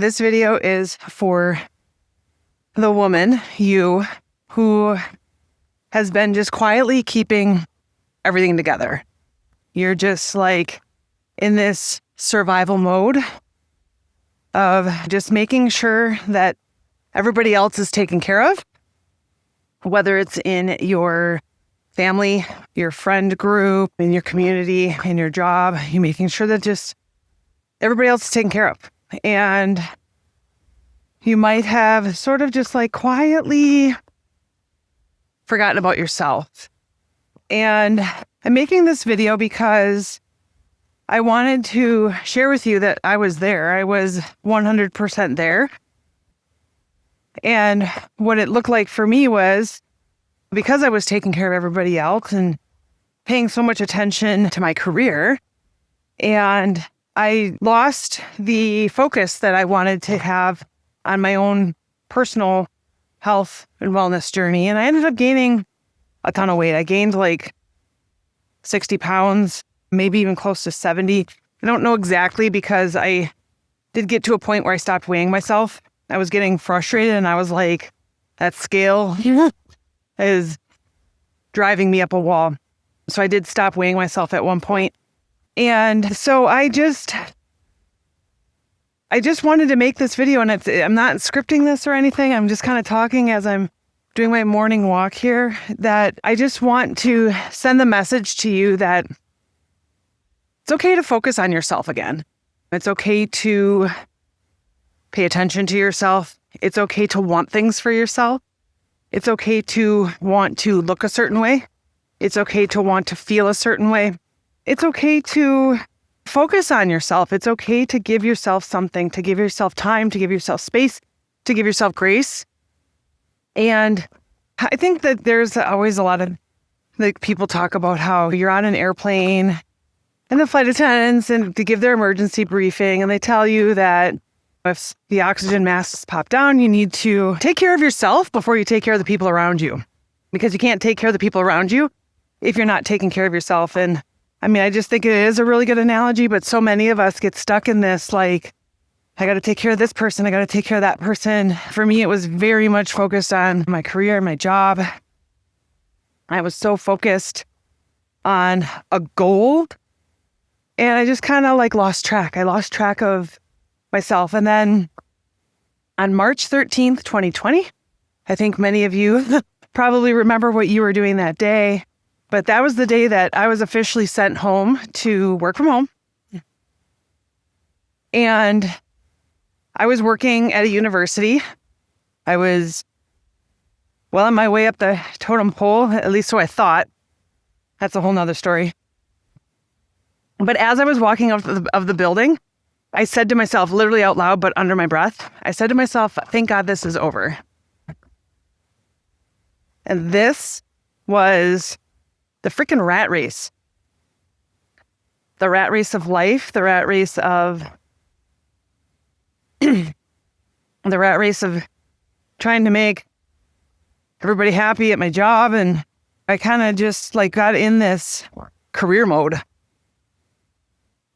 this video is for the woman, you, who has been just quietly keeping everything together. You're just like in this survival mode of just making sure that everybody else is taken care of, whether it's in your family, your friend group, in your community, in your job. You're making sure that just everybody else is taken care of. And you might have sort of just like quietly forgotten about yourself. And I'm making this video because I wanted to share with you that I was there. I was 100% there. And what it looked like for me was, because I was taking care of everybody else and paying so much attention to my career, and I lost the focus that I wanted to have on my own personal health and wellness journey. And I ended up gaining a ton of weight. I gained like 60 pounds, maybe even close to 70. I don't know exactly, because I did get to a point where I stopped weighing myself. I was getting frustrated and I was like, that scale is driving me up a wall. So I did stop weighing myself at one point. And so I just wanted to make this video, and I'm not scripting this or anything. I'm just kind of talking as I'm doing my morning walk here, that I just want to send the message to you that it's okay to focus on yourself again. It's okay to pay attention to yourself. It's okay to want things for yourself. It's okay to want to look a certain way. It's okay to want to feel a certain way. It's okay to focus on yourself. It's okay to give yourself something, to give yourself time, to give yourself space, to give yourself grace. And I think that there's always a lot of people talk about how you're on an airplane and the flight attendants and to give their emergency briefing, and they tell you that if the oxygen masks pop down, you need to take care of yourself before you take care of the people around you, because you can't take care of the people around you if you're not taking care of yourself. And I mean, I just think it is a really good analogy, but so many of us get stuck in this, like, I got to take care of this person. I got to take care of that person. For me, it was very much focused on my career, my job. I was so focused on a goal, and I just kind of like lost track. I lost track of myself. And then on March 13th, 2020, I think many of you probably remember what you were doing that day, but that was the day that I was officially sent home to work from home. And I was working at a university. I was well on my way up the totem pole, at least so I thought. That's a whole nother story. But as I was walking out of the building, I said to myself, literally out loud, but under my breath, I said to myself, thank God this is over. And this was the freaking rat race. The rat race of life, the rat race of the rat race of trying to make everybody happy at my job. And I kind of just like got in this career mode.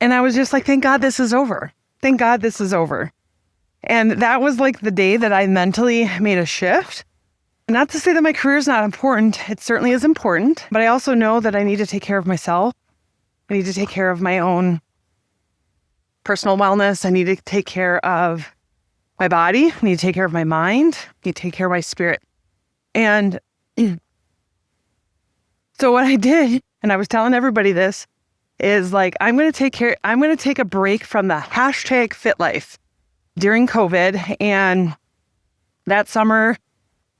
And I was just like, thank God this is over. Thank God this is over. And that was like the day that I mentally made a shift. Not to say that my career is not important. It certainly is important. But I also know that I need to take care of myself. I need to take care of my own personal wellness. I need to take care of my body. I need to take care of my mind. I need to take care of my spirit. And so what I did, and I was telling everybody this, is like, I'm going to take a break from the hashtag Fitlife during COVID. And that summer,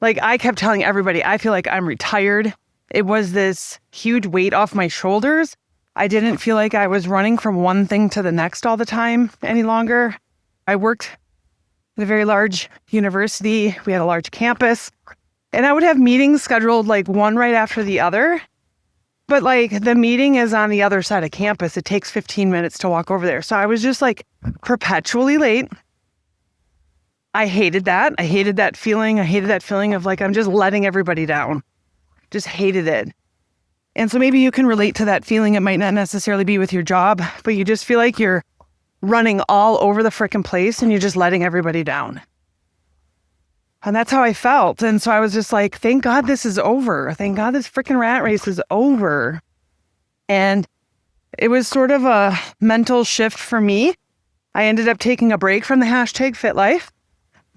like I kept telling everybody, I feel like I'm retired. It was this huge weight off my shoulders. I didn't feel like I was running from one thing to the next all the time any longer. I worked at a very large university. We had a large campus, and I would have meetings scheduled like one right after the other. But like the meeting is on the other side of campus. It takes 15 minutes to walk over there. So I was just like perpetually late. I hated that. I hated that feeling. I hated that feeling of like, I'm just letting everybody down. Just hated it. And so maybe you can relate to that feeling. It might not necessarily be with your job, but you just feel like you're running all over the frickin' place and you're just letting everybody down. And that's how I felt. And so I was just like, thank God this is over. Thank God this frickin' rat race is over. And it was sort of a mental shift for me. I ended up taking a break from the hashtag Fitlife,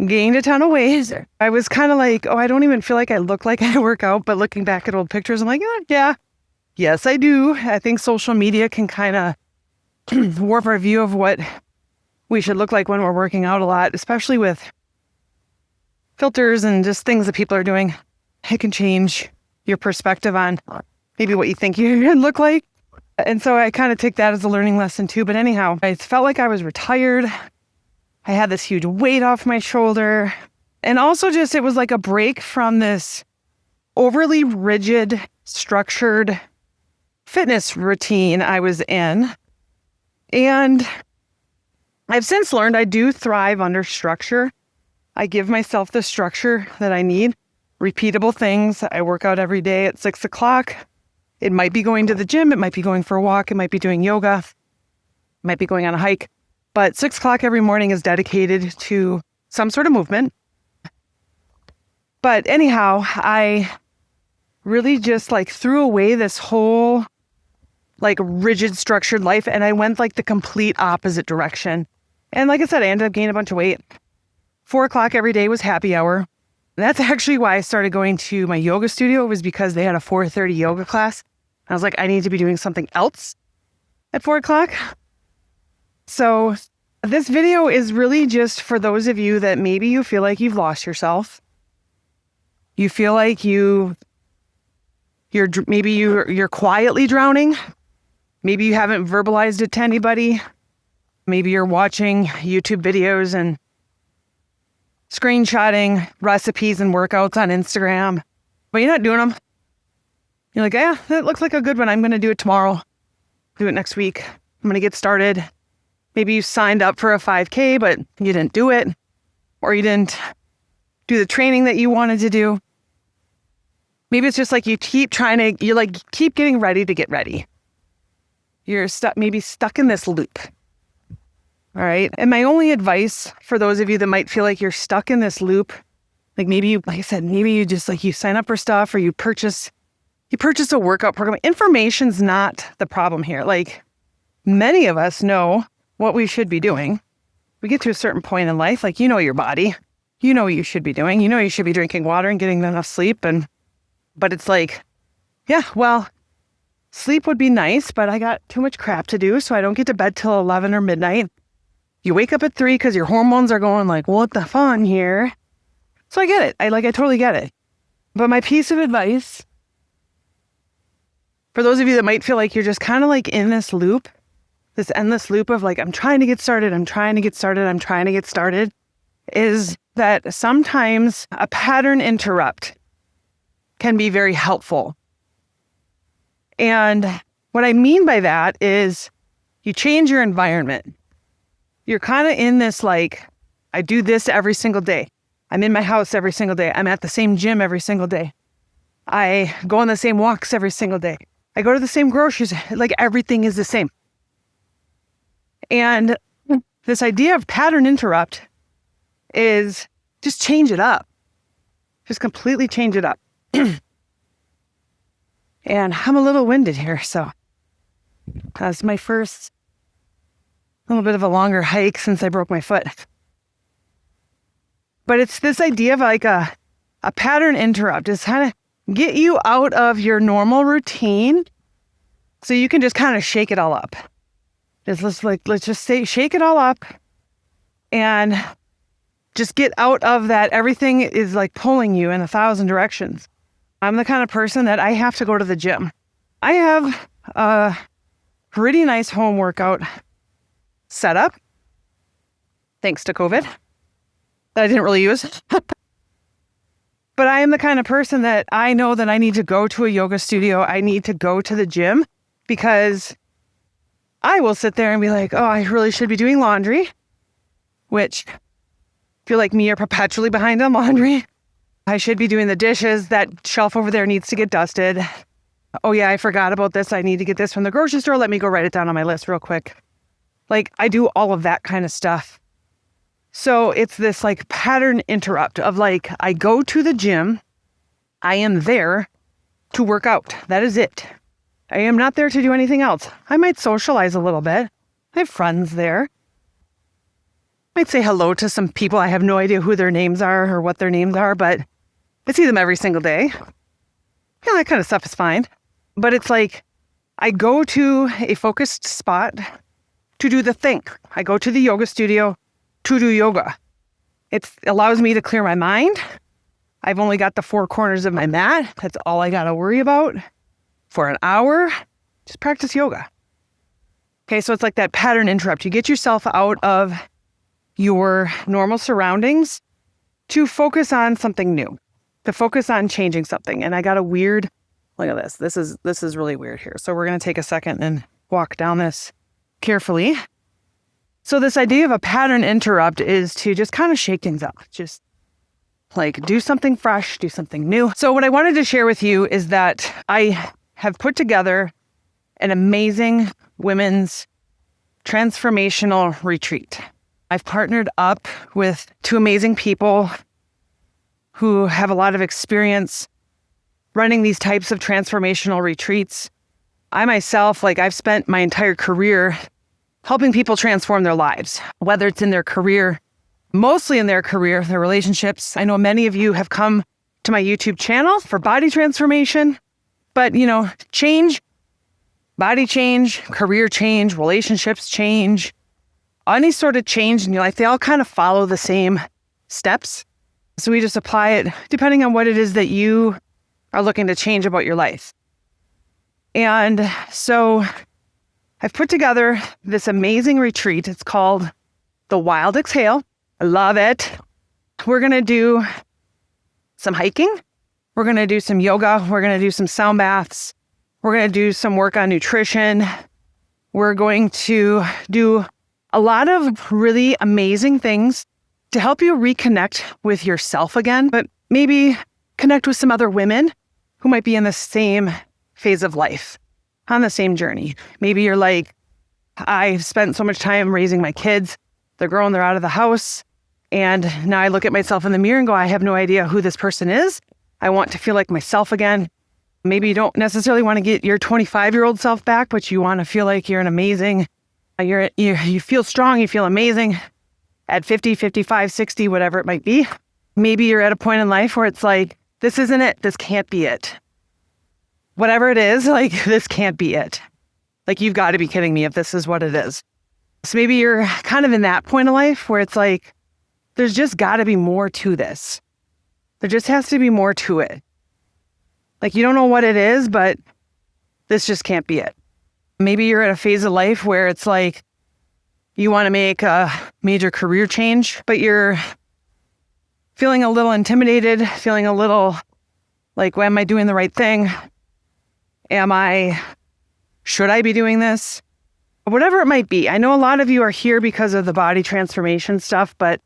gained a ton of weight. I was kind of like, I don't even feel like I look like I work out. But looking back at old pictures, I'm like, yeah, yes, I do. I think social media can kind of warp our view of what we should look like when we're working out a lot, especially with filters and just things that people are doing. It can change your perspective on maybe what you think you look like. And so I kind of take that as a learning lesson too. But anyhow, I felt like I was retired. I had this huge weight off my shoulder. And also just, it was like a break from this overly rigid, structured fitness routine I was in. And I've since learned I do thrive under structure. I give myself the structure that I need. Repeatable things. I work out every day at 6 o'clock. It might be going to the gym. It might be going for a walk. It might be doing yoga. It might be going on a hike. But 6 o'clock every morning is dedicated to some sort of movement. But anyhow, I really just like threw away this whole like rigid structured life. And I went like the complete opposite direction. And like I said, I ended up gaining a bunch of weight. 4 o'clock every day was happy hour. That's actually why I started going to my yoga studio. It was because they had a 4:30 yoga class. I was like, I need to be doing something else at 4 o'clock. So this video is really just for those of you that maybe you feel like you've lost yourself. You feel like you're quietly drowning. Maybe you haven't verbalized it to anybody. Maybe you're watching YouTube videos and screenshotting recipes and workouts on Instagram, but you're not doing them. You're like, yeah, that looks like a good one. I'm going to do it tomorrow. Do it next week. I'm going to get started. Maybe you signed up for a 5K, but you didn't do it. Or you didn't do the training that you wanted to do. Maybe it's just like you keep keep getting ready to get ready. You're maybe stuck in this loop. All right. And my only advice for those of you that might feel like you're stuck in this loop, like maybe you just like you sign up for stuff or you purchase a workout program. Information's not the problem here. Like many of us know what we should be doing. We get to a certain point in life, like, you know, your body, you know what you should be doing. You know, you should be drinking water and getting enough sleep. But it's like, yeah, well, sleep would be nice, but I got too much crap to do. So I don't get to bed till 11 or midnight. You wake up at 3 because your hormones are going like, what the fun here? So I get it. I totally get it. But my piece of advice for those of you that might feel like you're just kind of like in this loop, this endless loop of like, I'm trying to get started, is that sometimes a pattern interrupt can be very helpful. And what I mean by that is you change your environment. You're kind of in this like, I do this every single day. I'm in my house every single day. I'm at the same gym every single day. I go on the same walks every single day. I go to the same groceries. Like everything is the same. And this idea of pattern interrupt is just change it up. Just completely change it up. And I'm a little winded here, so that's my first little bit of a longer hike since I broke my foot. But it's this idea of like a pattern interrupt is kind of get you out of your normal routine so you can just kind of shake it all up. Let's just say shake it all up and just get out of that. Everything is like pulling you in 1,000 directions. I'm the kind of person that I have to go to the gym. I have a pretty nice home workout setup, thanks to COVID, that I didn't really use. But I am the kind of person that I know that I need to go to a yoga studio. I need to go to the gym because I will sit there and be like, oh, I really should be doing laundry, which I feel like me are perpetually behind on laundry. I should be doing the dishes. That shelf over there needs to get dusted. Oh yeah, I forgot about this. I need to get this from the grocery store. Let me go write it down on my list real quick. Like I do all of that kind of stuff. So it's this like pattern interrupt of like, I go to the gym. I am there to work out. That is it. I am not there to do anything else. I might socialize a little bit. I have friends there. Might say hello to some people. I have no idea who their names are or what their names are, but I see them every single day. Yeah, that kind of stuff is fine. But it's like, I go to a focused spot to do the thing. I go to the yoga studio to do yoga. It allows me to clear my mind. I've only got the four corners of my mat. That's all I got to worry about. For an hour, just practice yoga. Okay, so it's like that pattern interrupt. You get yourself out of your normal surroundings to focus on something new, to focus on changing something. And I got a weird, look at this. This is really weird here. So we're going to take a second and walk down this carefully. So this idea of a pattern interrupt is to just kind of shake things up. Just like do something fresh, do something new. So what I wanted to share with you is that I have put together an amazing women's transformational retreat. I've partnered up with two amazing people who have a lot of experience running these types of transformational retreats. I myself, I've spent my entire career helping people transform their lives, whether it's in their career, mostly in their career, their relationships. I know many of you have come to my YouTube channel for body transformation, but change, body change, career change, relationships change, any sort of change in your life, they all kind of follow the same steps. So we just apply it depending on what it is that you are looking to change about your life. And so I've put together this amazing retreat. It's called The Wild Exhale. I love it. We're going to do some hiking. We're going to do some yoga. We're going to do some sound baths. We're going to do some work on nutrition. We're going to do a lot of really amazing things to help you reconnect with yourself again, but maybe connect with some other women who might be in the same phase of life, on the same journey. Maybe you're like, I've spent so much time raising my kids. They're grown, they're out of the house. And now I look at myself in the mirror and go, I have no idea who this person is. I want to feel like myself again. Maybe you don't necessarily want to get your 25-year-old self back, but you want to feel like you're an amazing, you feel strong, you feel amazing at 50, 55, 60, whatever it might be. Maybe you're at a point in life where it's like, this isn't it. This can't be it. Whatever it is, this can't be it. You've got to be kidding me if this is what it is. So maybe you're kind of in that point of life where it's like, there's just got to be more to this. There just has to be more to it. You don't know what it is, but this just can't be it. Maybe you're at a phase of life where it's like you want to make a major career change, but you're feeling a little intimidated, feeling a little like, well, am I doing the right thing? Should I be doing this? Whatever it might be. I know a lot of you are here because of the body transformation stuff, but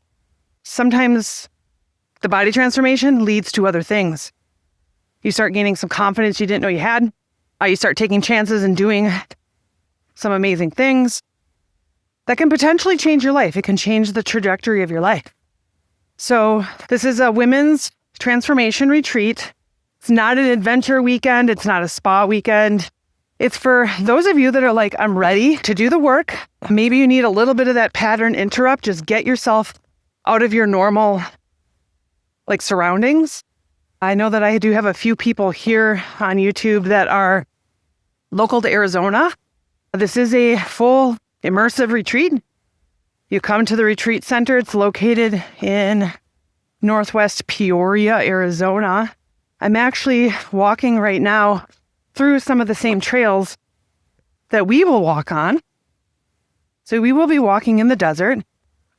sometimes the body transformation leads to other things. You start gaining some confidence you didn't know you had. You start taking chances and doing some amazing things that can potentially change your life. It can change the trajectory of your life. So this is a women's transformation retreat. It's not an adventure weekend. It's not a spa weekend. It's for those of you that are like, I'm ready to do the work. Maybe you need a little bit of that pattern interrupt. Just get yourself out of your normal surroundings. I know that I do have a few people here on YouTube that are local to Arizona. This is a full immersive retreat. You come to the retreat center. It's located in Northwest Peoria, Arizona. I'm actually walking right now through some of the same trails that we will walk on. So we will be walking in the desert.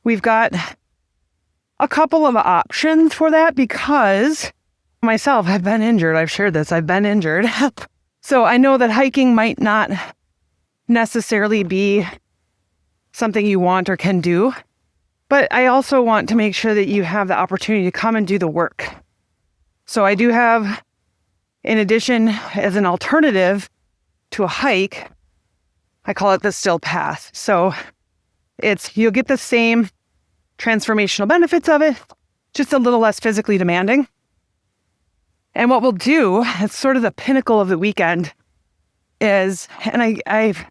We've got a couple of options for that because myself, I've been injured. I've shared this. I've been injured. So I know that hiking might not necessarily be something you want or can do, but I also want to make sure that you have the opportunity to come and do the work. So I do have, in addition, as an alternative to a hike, I call it the still path. So You'll get the same transformational benefits of it, just a little less physically demanding. And what we'll do, it's sort of the pinnacle of the weekend, is, and I've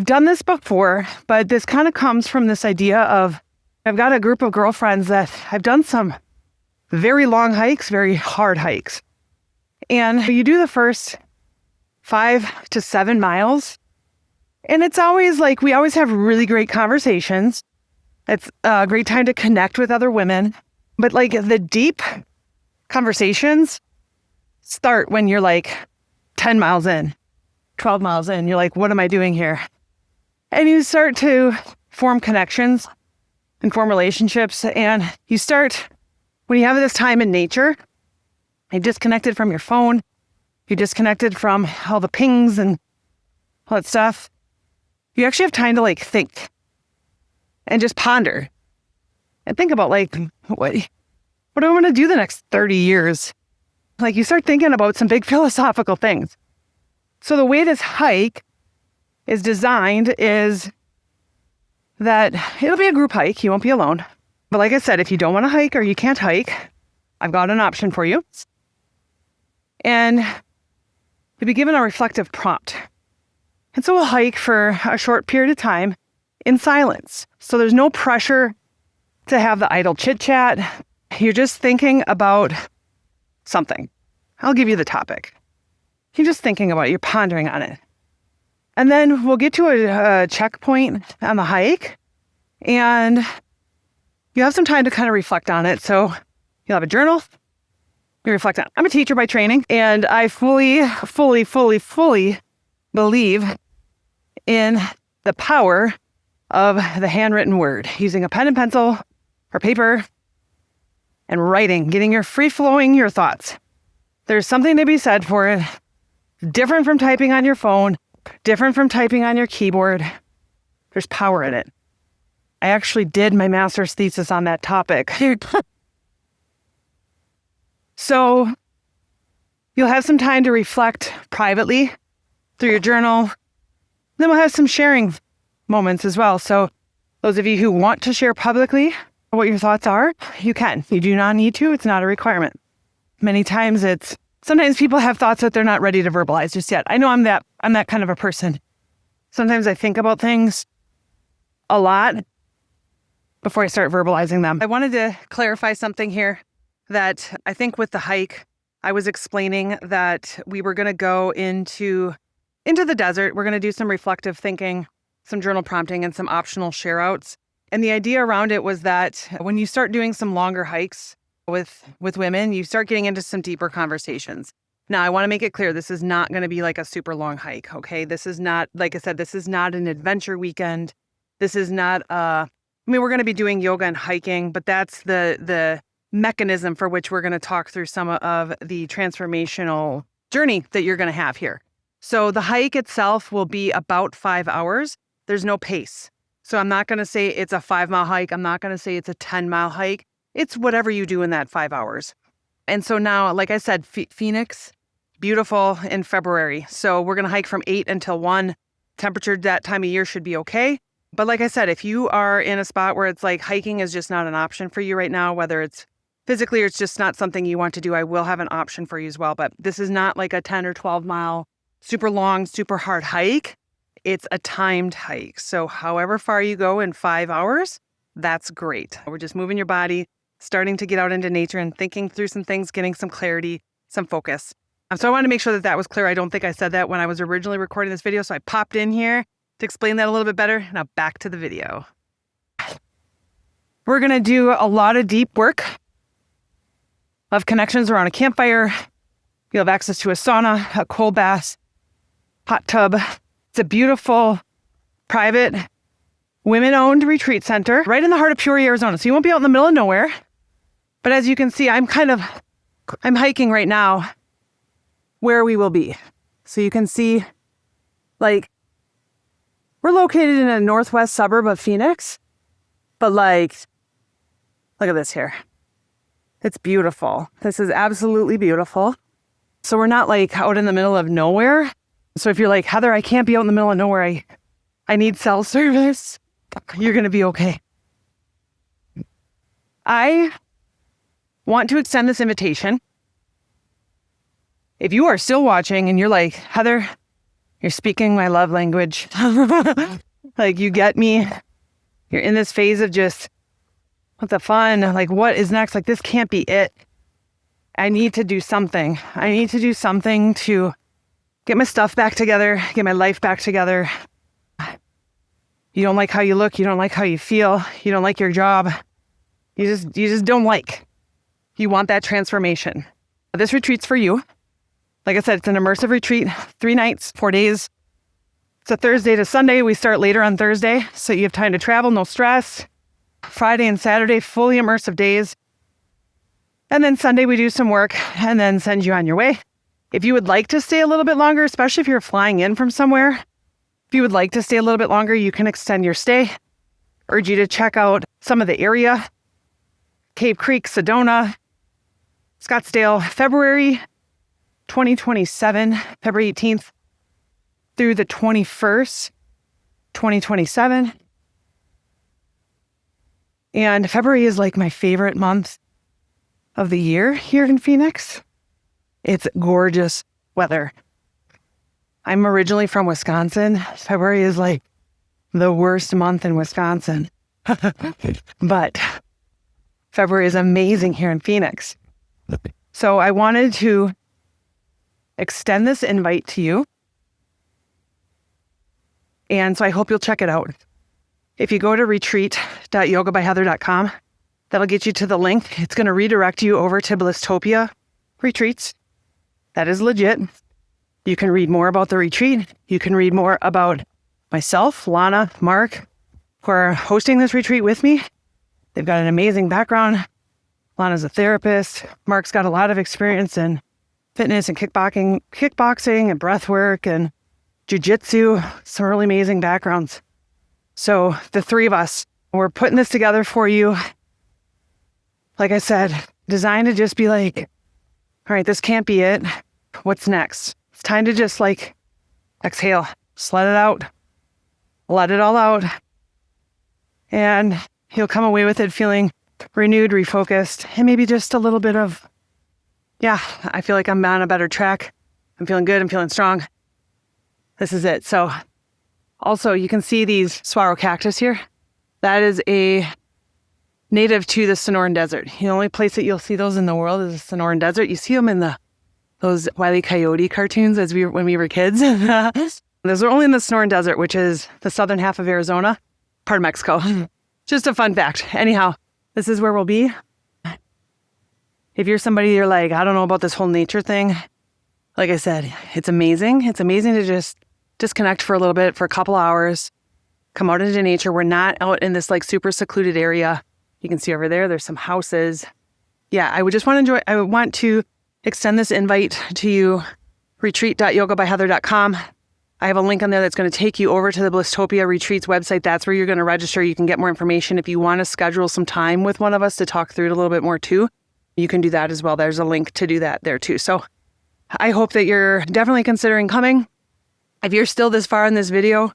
done this before, but this kind of comes from this idea of, I've got a group of girlfriends that I've done some very long hikes, very hard hikes. And you do the first 5 to 7 miles, and it's always like, we always have really great conversations. It's a great time to connect with other women. But like the deep conversations start when you're like 10 miles in, 12 miles in. You're like, what am I doing here? And you start to form connections and form relationships. And you start, when you have this time in nature, you're disconnected from your phone. You're disconnected from all the pings and all that stuff. You actually have time to like think and just ponder and think about like, what do I want to do the next 30 years? Like you start thinking about some big philosophical things. So the way this hike is designed is that it'll be a group hike. You won't be alone. But like I said, if you don't want to hike or you can't hike, I've got an option for you. And you'll be given a reflective prompt. And so we'll hike for a short period of time in silence. So there's no pressure to have the idle chit chat. You're just thinking about something. I'll give you the topic. You're just thinking about it. You're pondering on it. And then we'll get to a checkpoint on the hike, and you have some time to kind of reflect on it. So you'll have a journal. You reflect on it. I'm a teacher by training, and I fully believe in the power of the handwritten word, using a pen and pencil or paper and writing, getting your free-flowing your thoughts. There's something to be said for it. Different from typing on your phone, different from typing on your keyboard. There's power in it. I actually did my master's thesis on that topic. So you'll have some time to reflect privately through your journal. Then we'll have some sharing moments as well. So those of you who want to share publicly what your thoughts are, you can. You do not need to. It's not a requirement. Many times sometimes people have thoughts that they're not ready to verbalize just yet. I know I'm that kind of a person. Sometimes I think about things a lot before I start verbalizing them. I wanted to clarify something here that I think with the hike, I was explaining that we were going to go into the desert. We're going to do some reflective thinking, some journal prompting, and some optional share outs. And the idea around it was that when you start doing some longer hikes with women, you start getting into some deeper conversations. Now, I want to make it clear, this is not going to be like a super long hike, okay? This is not, like I said, this is not an adventure weekend. This is not, we're going to be doing yoga and hiking, but that's the mechanism for which we're going to talk through some of the transformational journey that you're going to have here. So the hike itself will be about 5 hours. There's no pace. So I'm not going to say it's a 5-mile hike. I'm not going to say it's a 10-mile hike. It's whatever you do in that 5 hours. And so now, like I said, Phoenix, beautiful in February. So we're going to hike from 8 until 1. Temperature that time of year should be okay. But like I said, if you are in a spot where it's like hiking is just not an option for you right now, whether it's physically or it's just not something you want to do, I will have an option for you as well. But this is not like a 10 or 12 mile, super long, super hard hike. It's a timed hike. So however far you go in 5 hours, that's great. We're just moving your body, starting to get out into nature and thinking through some things, getting some clarity, some focus. So I wanted to make sure that was clear. I don't think I said that when I was originally recording this video, so I popped in here to explain that a little bit better. Now back to the video. We're going to do a lot of deep work of connections around a campfire. You'll have access to a sauna, a cold bath, hot tub. It's a beautiful, private, women-owned retreat center right in the heart of Peoria, Arizona. So you won't be out in the middle of nowhere. But as you can see, I'm hiking right now where we will be. So you can see, like, we're located in a northwest suburb of Phoenix, but like, look at this here. It's beautiful. This is absolutely beautiful. So we're not like out in the middle of nowhere. So if you're like, Heather, I can't be out in the middle of nowhere. I need cell service. You're going to be okay. I want to extend this invitation. If you are still watching and you're like, Heather, you're speaking my love language. Like, you get me. You're in this phase of just, what the fun? Like, what is next? Like, this can't be it. I need to do something. I need to do something to get my stuff back together, get my life back together. You don't like how you look. You don't like how you feel. You don't like your job. You just don't like. You want that transformation. This retreat's for you. Like I said, it's an immersive retreat, 3 nights, 4 days. It's a Thursday to Sunday. We start later on Thursday, so you have time to travel, no stress. Friday and Saturday, fully immersive days. And then Sunday, we do some work and then send you on your way. If you would like to stay a little bit longer, especially if you're flying in from somewhere, if you would like to stay a little bit longer, you can extend your stay. Urge you to check out some of the area. Cave Creek, Sedona, Scottsdale, February 2027, February 18th through the 21st, 2027. And February is like my favorite month of the year here in Phoenix. It's gorgeous weather. I'm originally from Wisconsin. February is like the worst month in Wisconsin. But February is amazing here in Phoenix. So I wanted to extend this invite to you. And so I hope you'll check it out. If you go to retreat.yogabyheather.com, that'll get you to the link. It's going to redirect you over to Blistopia Retreats. That is legit. You can read more about the retreat. You can read more about myself, Lana, Mark, who are hosting this retreat with me. They've got an amazing background. Lana's a therapist. Mark's got a lot of experience in fitness and kickboxing and breath work and jiu-jitsu, some really amazing backgrounds. So the 3 of us, we're putting this together for you. Like I said, designed to just be like, all right, this can't be it. What's next? It's time to just like exhale, just let it out, let it all out. And you'll come away with it feeling renewed, refocused, and maybe just a little bit of, yeah, I feel like I'm on a better track. I'm feeling good. I'm feeling strong. This is it. So also you can see these saguaro cactus here. That is a native to the Sonoran Desert. The only place that you'll see those in the world is the Sonoran Desert. You see them in those Wile E. Coyote cartoons when we were kids. Those are only in the Sonoran Desert, which is the southern half of Arizona, part of Mexico. Just a fun fact. Anyhow, this is where we'll be. If you're somebody you're like, I don't know about this whole nature thing, like I said, it's amazing. It's amazing to just disconnect for a little bit, for a couple hours, come out into nature. We're not out in this like super secluded area. You can see over there's some houses. Yeah, I want to extend this invite to you, retreat.yogabyheather.com. I have a link on there that's going to take you over to the Blistopia Retreats website. That's where you're going to register. You can get more information. If you want to schedule some time with one of us to talk through it a little bit more too, you can do that as well. There's a link to do that there too. So I hope that you're definitely considering coming. If you're still this far in this video,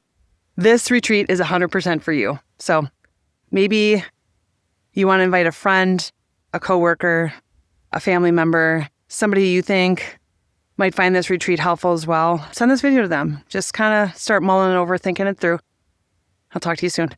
this retreat is 100% for you. So maybe you want to invite a friend, a coworker, a family member, somebody you think might find this retreat helpful as well. Send this video to them. Just kind of start mulling it over, thinking it through. I'll talk to you soon.